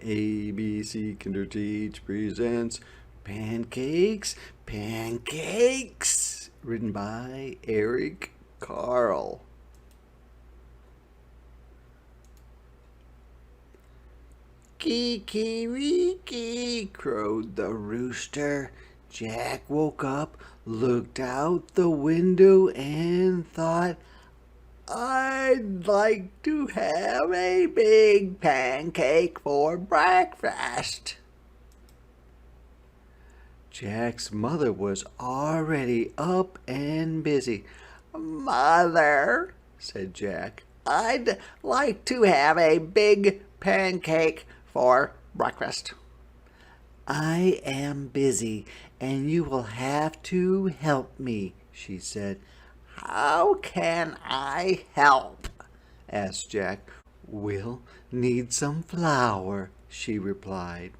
ABC Kinderteach presents Pancakes, Pancakes, written by Carle. Kiki-wiki, crowed the rooster. Jack woke up, looked out the window, and thought, I'd like to have a big pancake for breakfast. Jack's mother was already up and busy. Mother, said Jack, I'd like to have a big pancake for breakfast. I am busy, and you will have to help me, she said. How can I help? Asked Jack. We'll need some flour, she replied.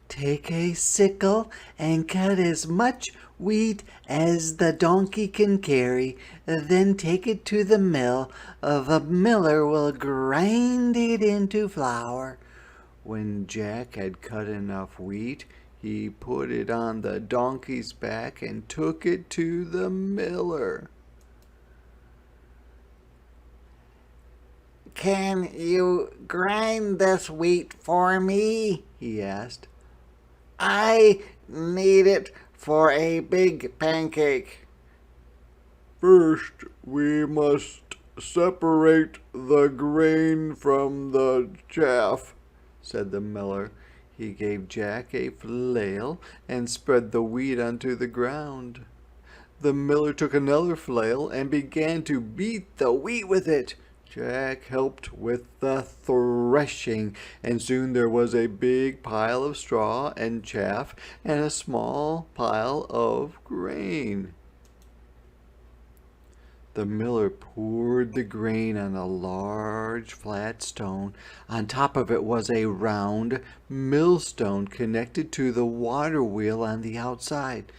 Take a sickle and cut as much wheat as the donkey can carry. Then take it to the mill. The miller will grind it into flour. When Jack had cut enough wheat, he put it on the donkey's back and took it to the miller. Can you grind this wheat for me? He asked. I need it for a big pancake. First, we must separate the grain from the chaff, said the miller. He gave Jack a flail and spread the wheat onto the ground. The miller took another flail and began to beat the wheat with it. Jack helped with the threshing, and soon there was a big pile of straw and chaff and a small pile of grain. The miller poured the grain on a large flat stone. On top of it was a round millstone connected to the water wheel on the outside.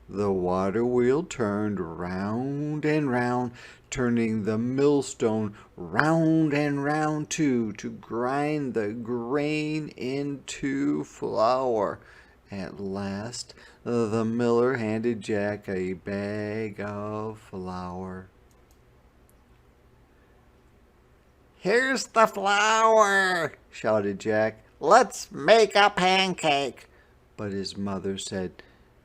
The water wheel turned round and round, turning the millstone round and round too, to grind the grain into flour. At last, the miller handed Jack a bag of flour. Here's the flour, shouted Jack. Let's make a pancake. But his mother said,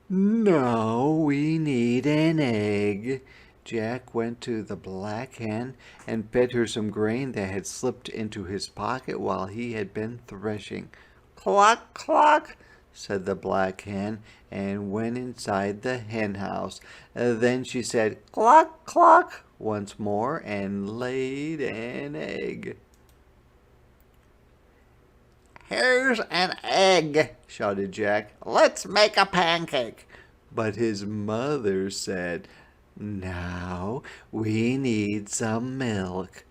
No, we need an egg. Jack went to the black hen and fed her some grain that had slipped into his pocket while he had been threshing. Cluck, cluck, said the black hen, and went inside the hen house. Then she said, Cluck, cluck, once more, and laid an egg. Here's an egg, shouted Jack. Let's make a pancake. But his mother said, Now we need some milk.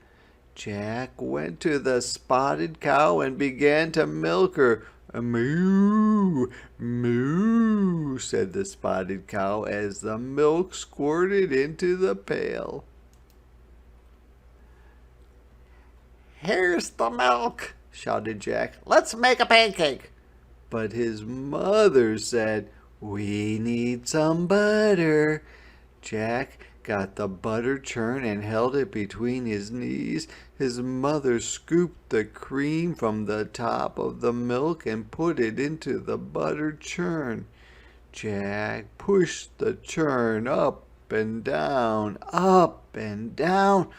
Jack went to the spotted cow and began to milk her. Moo, moo, said the spotted cow as the milk squirted into the pail. Here's the milk, shouted Jack. Let's make a pancake. But his mother said, We need some butter. Jack got the butter churn and held it between his knees. His mother scooped the cream from the top of the milk and put it into the butter churn. Jack pushed the churn up and down, up and down.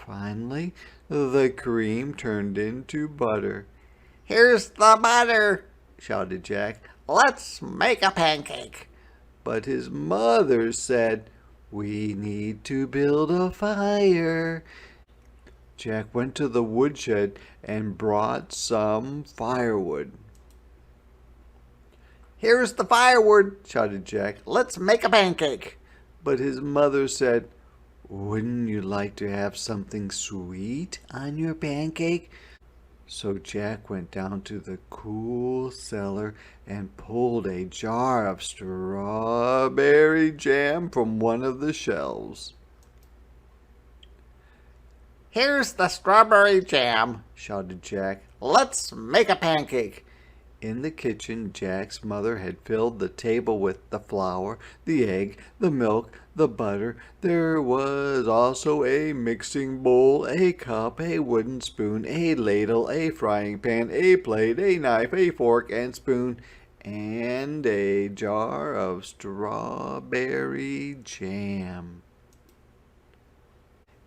Finally, the cream turned into butter. Here's the butter, shouted Jack. Let's make a pancake. But his mother said, We need to build a fire. Jack went to the woodshed and brought some firewood. Here's the firewood, shouted Jack. Let's make a pancake. But his mother said, Wouldn't you like to have something sweet on your pancake? So Jack went down to the cool cellar and pulled a jar of strawberry jam from one of the shelves. Here's the strawberry jam, shouted Jack. Let's make a pancake. In the kitchen, Jack's mother had filled the table with the flour, the egg, the milk, the butter. There was also a mixing bowl, a cup, a wooden spoon, a ladle, a frying pan, a plate, a knife, a fork and spoon, and a jar of strawberry jam.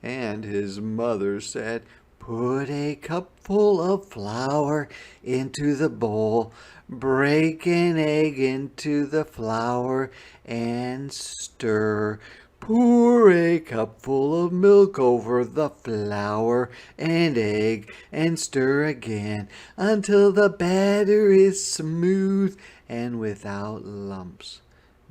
And his mother said, "Put a cupful of flour into the bowl, break an egg into the flour, and stir. Pour a cupful of milk over the flour and egg, and stir again until the batter is smooth and without lumps."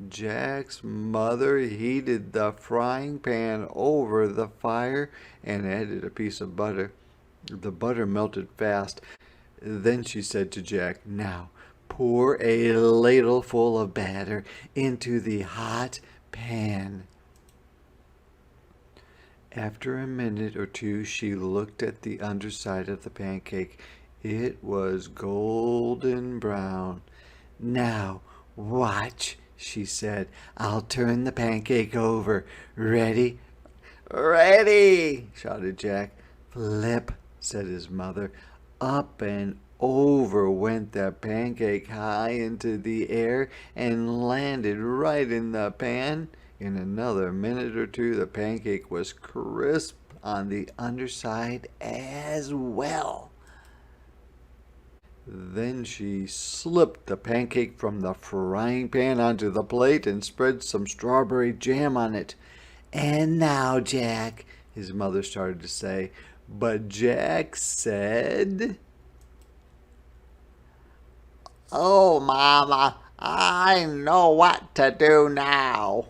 Jack's mother heated the frying pan over the fire and added a piece of butter. The butter melted fast. Then she said to Jack, "Now pour a ladleful of batter into the hot pan." After a minute or two, she looked at the underside of the pancake. It was golden brown. "Now watch," she said. "I'll turn the pancake over. Ready?" "Ready!" shouted Jack. "Flip," said his mother. Up and over went the pancake high into the air and landed right in the pan. In another minute or two, the pancake was crisp on the underside as well. Then she slipped the pancake from the frying pan onto the plate and spread some strawberry jam on it. "And now, Jack," his mother started to say, but Jack said, "Oh, Mama, I know what to do now."